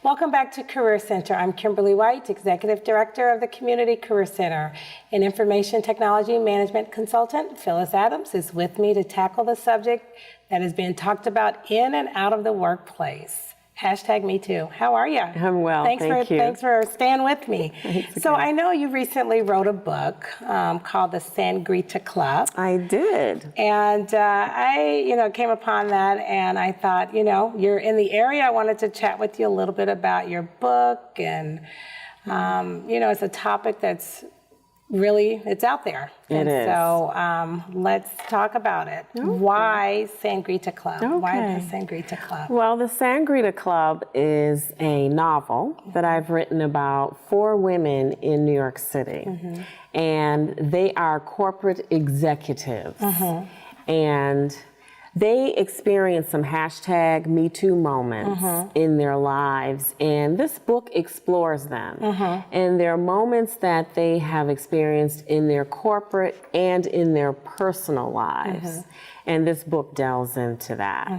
Welcome back to Career Center. I'm Kimberly White, Executive Director of the Community Career Center. An Information Technology Management Consultant, Phyllis Adams, is with me to tackle the subject that has been talked about in and out of the workplace. Hashtag me too. How are you? I'm well, thank you. Thanks for staying with me. So I know you recently wrote a book called The Sangreeta Club. I did. And I came upon that and I thought, you're in the area. I wanted to chat with you a little bit about your book. And, it's a topic that's really, it's out there. It is. So let's talk about it. Okay. Why Sangreeta Club? Okay. Why the Sangreeta Club? Well, the Sangreeta Club is a novel that I've written about 4 women in New York City. Mm-hmm. And they are corporate executives. Mm-hmm. And they experience some hashtag Me Too moments in their lives, and this book explores them. And there are moments that they have experienced in their corporate and in their personal lives. And this book delves into that.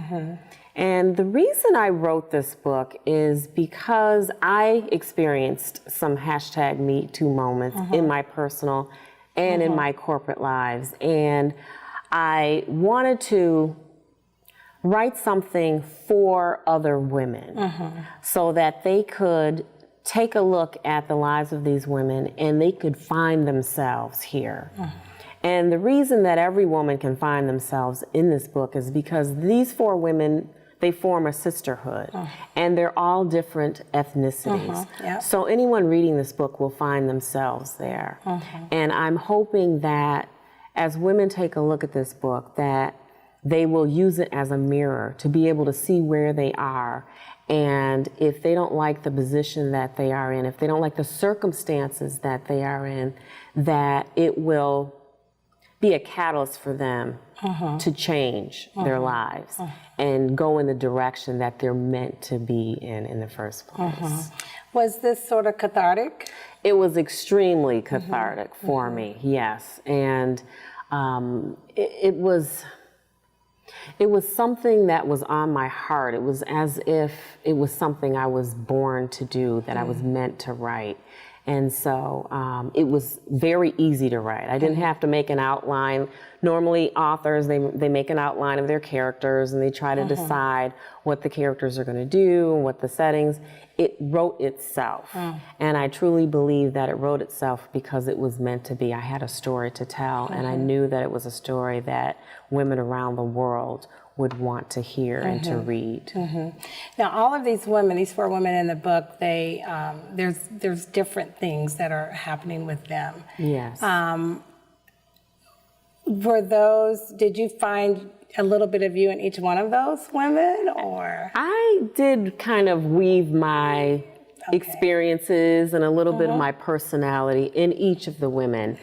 And the reason I wrote this book is because I experienced some hashtag Me Too moments in my personal and in my corporate lives. And I wanted to write something for other women so that they could take a look at the lives of these women and they could find themselves here. And the reason that every woman can find themselves in this book is because these 4 women, they form a sisterhood and they're all different ethnicities. Yep. So anyone reading this book will find themselves there. And I'm hoping that as women take a look at this book, that they will use it as a mirror to be able to see where they are. And if they don't like the position that they are in, if they don't like the circumstances that they are in, that it will be a catalyst for them to change their lives and go in the direction that they're meant to be in the first place. Was this sort of cathartic? It was extremely cathartic for me, yes. And it was something that was on my heart. It was as if it was something I was born to do, that I was meant to write. And so it was very easy to write. I didn't have to make an outline. Normally authors, they make an outline of their characters and they try to decide what the characters are going to do and what the settings. It wrote itself. And I truly believe that it wrote itself because it was meant to be. I had a story to tell and I knew that it was a story that women around the world would want to hear and to read. Now, all of these women, these 4 women in the book, they there's different things that are happening with them. Yes. Did you find a little bit of you in each one of those women, or? I did kind of weave my experiences and a little bit of my personality in each of the women.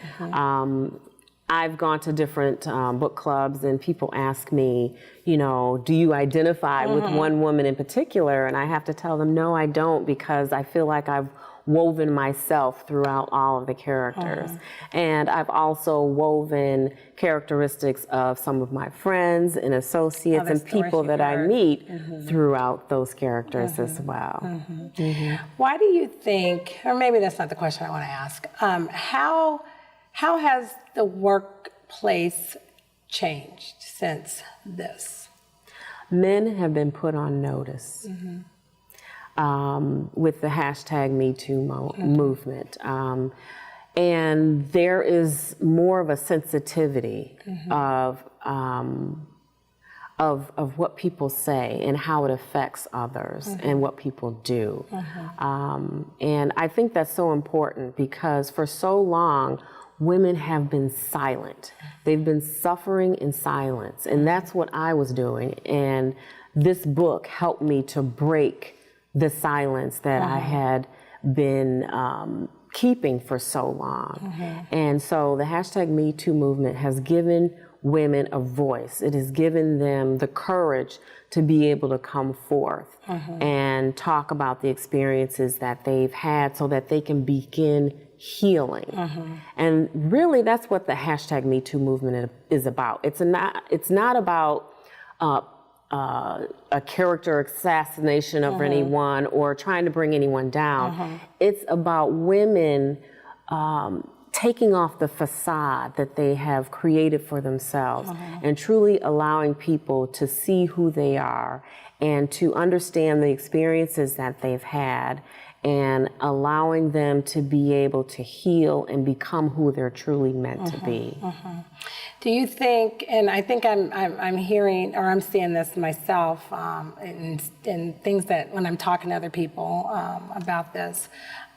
I've gone to different book clubs and people ask me, do you identify with one woman in particular? And I have to tell them, no, I don't, because I feel like I've woven myself throughout all of the characters. And I've also woven characteristics of some of my friends and associates and people that I meet throughout those characters as well. Why do you think, or maybe that's not the question I want to ask, how has the workplace changed since this? Men have been put on notice with the hashtag Me Too movement. And there is more of a sensitivity of what people say and how it affects others and what people do. And I think that's so important because for so long, women have been silent. They've been suffering in silence, and that's what I was doing. And this book helped me to break the silence that I had been keeping for so long. And so the hashtag Me Too movement has given women a voice. It has given them the courage to be able to come forth and talk about the experiences that they've had so that they can begin healing. And really that's what the hashtag Me Too movement is about. It's not about a character assassination of anyone or trying to bring anyone down. It's about women taking off the facade that they have created for themselves and truly allowing people to see who they are and to understand the experiences that they've had and allowing them to be able to heal and become who they're truly meant to be. Do you think, and I think I'm hearing, or I'm seeing this myself in things that when I'm talking to other people about this,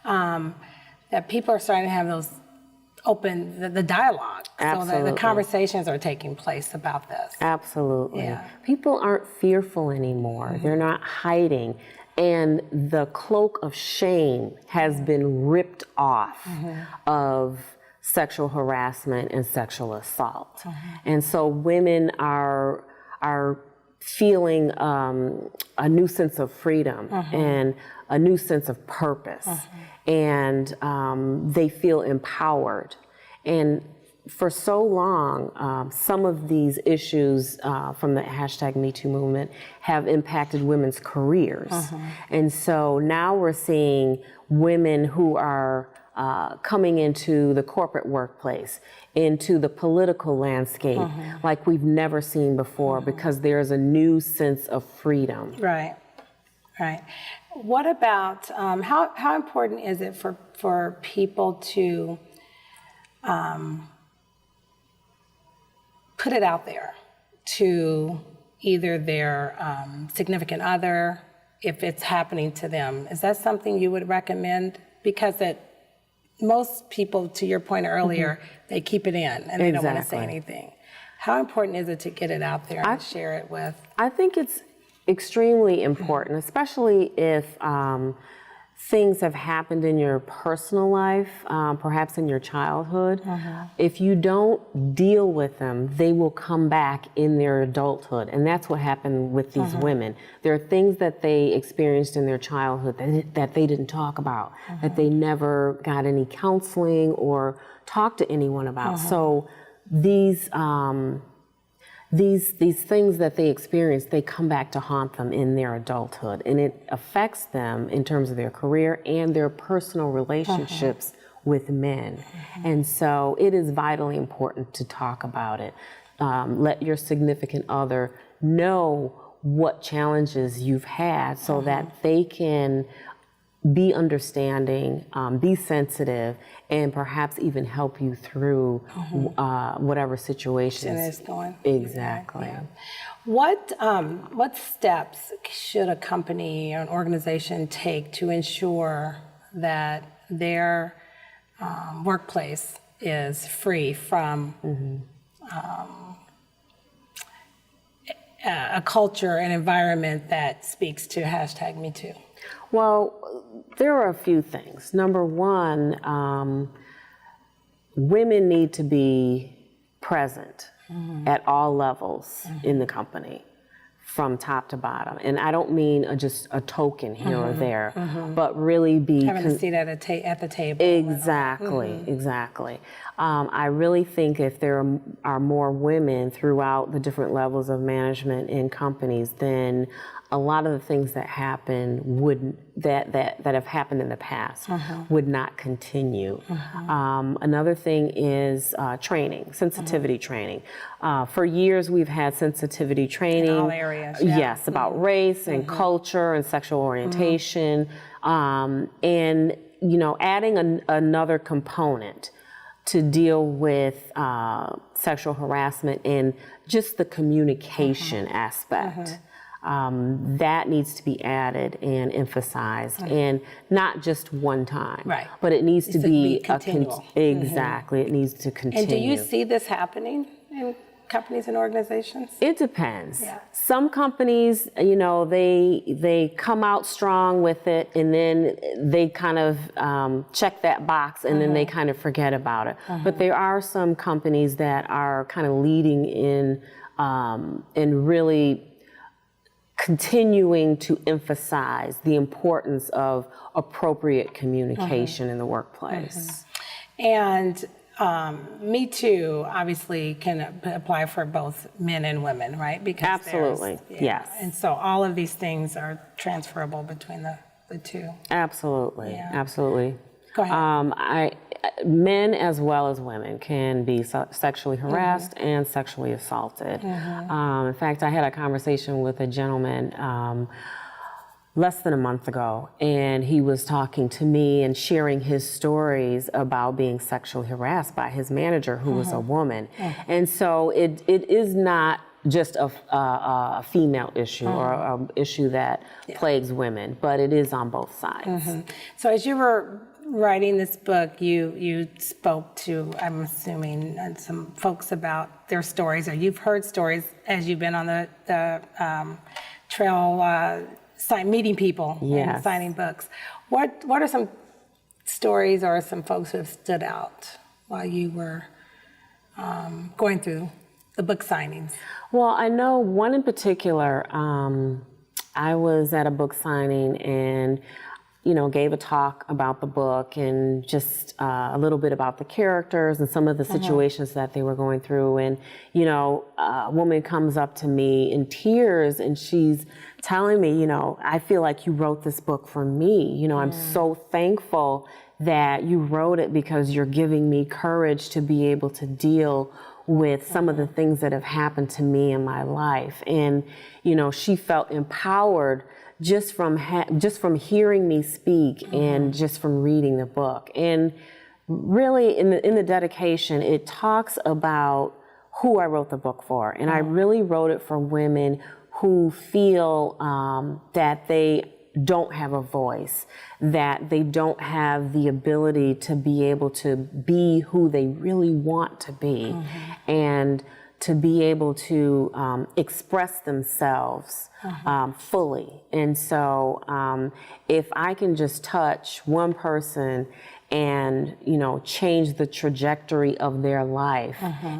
that people are starting to have those open, the dialogue. Absolutely. So the conversations are taking place about this. Absolutely. Yeah. People aren't fearful anymore. They're not hiding. And the cloak of shame has been ripped off of sexual harassment and sexual assault. And so women are feeling a new sense of freedom and a new sense of purpose. And they feel empowered. And for so long, some of these issues from the #MeToo movement have impacted women's careers. And so now we're seeing women who are coming into the corporate workplace, into the political landscape like we've never seen before because there's a new sense of freedom. Right, right. What about, how important is it for people to put it out there to either their significant other, if it's happening to them? Is that something you would recommend? Because most people, to your point earlier, they keep it in and they don't want to say anything. How important is it to get it out there and share it with? I think it's extremely important, especially if things have happened in your personal life, perhaps in your childhood. If you don't deal with them, they will come back in their adulthood. And that's what happened with these women. There are things that they experienced in their childhood that they didn't talk about, that they never got any counseling or talked to anyone about. So these things that they experience, they come back to haunt them in their adulthood, and it affects them in terms of their career and their personal relationships with men. And so it is vitally important to talk about it. Let your significant other know what challenges you've had so that they can be understanding, be sensitive, and perhaps even help you through whatever situations. And it's going. Exactly. Yeah. What steps should a company or an organization take to ensure that their workplace is free from a culture and environment that speaks to #MeToo? Well, there are a few things. Number one, women need to be present at all levels in the company, from top to bottom. And I don't mean just a token here or there, but really be having a seat at the table. Exactly, exactly. I really think if there are more women throughout the different levels of management in companies, then a lot of the things that happen that have happened in the past would not continue. Another thing is training, sensitivity training. For years, we've had sensitivity training. In all areas. Yes, about race and culture and sexual orientation, and adding another component to deal with sexual harassment and just the communication aspect. That needs to be added and emphasized, and not just one time, but it needs to be continual. Exactly, it needs to continue. And do you see this happening in companies and organizations? It depends. Yeah. Some companies, they come out strong with it, and then they kind of check that box, and then they kind of forget about it. But there are some companies that are kind of leading in really continuing to emphasize the importance of appropriate communication in the workplace. And Me Too obviously can apply for both men and women, right? Because Absolutely, yes. And so all of these things are transferable between the two. Absolutely, Yeah. absolutely. Go ahead. Men as well as women can be sexually harassed and sexually assaulted. In fact, I had a conversation with a gentleman less than a month ago, and he was talking to me and sharing his stories about being sexually harassed by his manager, who was a woman. And so it is not just a female issue or an issue that plagues women, but it is on both sides. So as you were writing this book, you spoke to, I'm assuming, some folks about their stories, or you've heard stories as you've been on the trail meeting people and signing books. What are some stories or some folks who have stood out while you were going through the book signings? Well, I know one in particular. I was at a book signing and gave a talk about the book and just a little bit about the characters and some of the situations that they were going through. And, a woman comes up to me in tears and she's telling me, I feel like you wrote this book for me. I'm so thankful that you wrote it because you're giving me courage to be able to deal with some of the things that have happened to me in my life. And, she felt empowered just from hearing me speak and just from reading the book. And really in the dedication, it talks about who I wrote the book for. And I really wrote it for women who feel that they don't have a voice, that they don't have the ability to be able to be who they really want to be, and to be able to express themselves fully. And so if I can just touch one person and change the trajectory of their life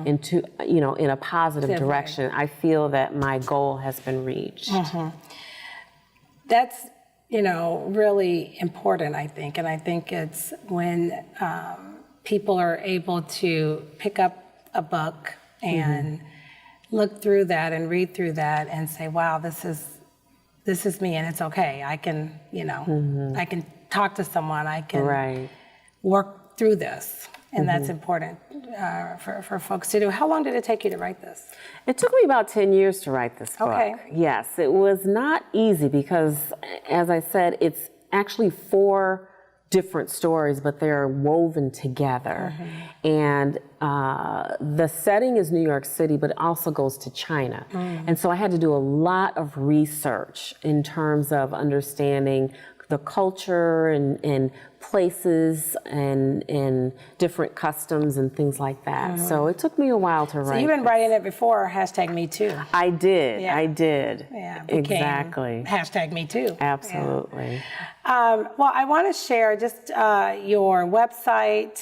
into in a positive direction, I feel that my goal has been reached. That's really important, I think. And I think it's when people are able to pick up a book and look through that and read through that and say, wow, this is me and it's okay. I can, I can talk to someone, I can work through this. And that's important for folks to do. How long did it take you to write this? It took me about 10 years to write this book. Okay. Yes, it was not easy because, as I said, it's actually 4 different stories, but they're woven together. And the setting is New York City, but it also goes to China. And so I had to do a lot of research in terms of understanding the culture and places and different customs and things like that. So it took me a while to write. So you've been writing it before #MeToo. I did. Yeah. I did. Yeah, exactly. #MeToo. Absolutely. Yeah. Well, I want to share just your website,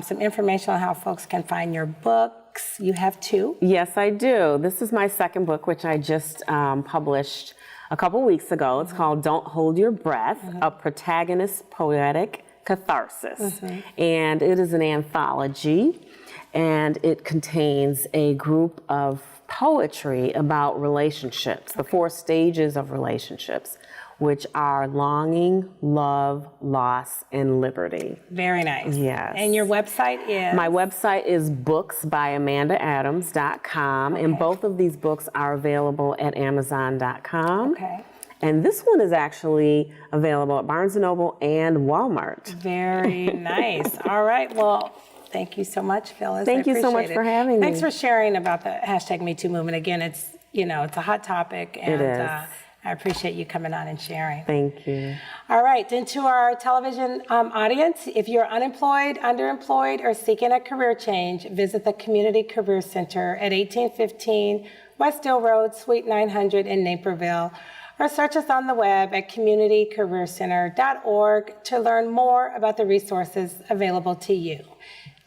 some information on how folks can find your books. You have 2. Yes, I do. This is my second book, which I just published a couple weeks ago. It's called Don't Hold Your Breath, A Protagonist's Poetic Catharsis. And it is an anthology, and it contains a group of poetry about relationships, the 4 stages of relationships, which are longing, love, loss, and liberty. Very nice. Yes. And your website is? My website is booksbyamandaadams.com, and both of these books are available at amazon.com. Okay. And this one is actually available at Barnes & Noble and Walmart. Very nice. All right. Well, thank you so much, Phyllis. Thank you so much for having me. Thanks for sharing about the #MeToo movement. Again, it's a hot topic, and It is. I appreciate you coming on and sharing. Thank you. All right, and to our television audience, if you're unemployed, underemployed, or seeking a career change, visit the Community Career Center at 1815 West Hill Road, Suite 900 in Naperville, or search us on the web at communitycareercenter.org to learn more about the resources available to you.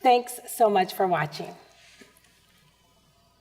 Thanks so much for watching.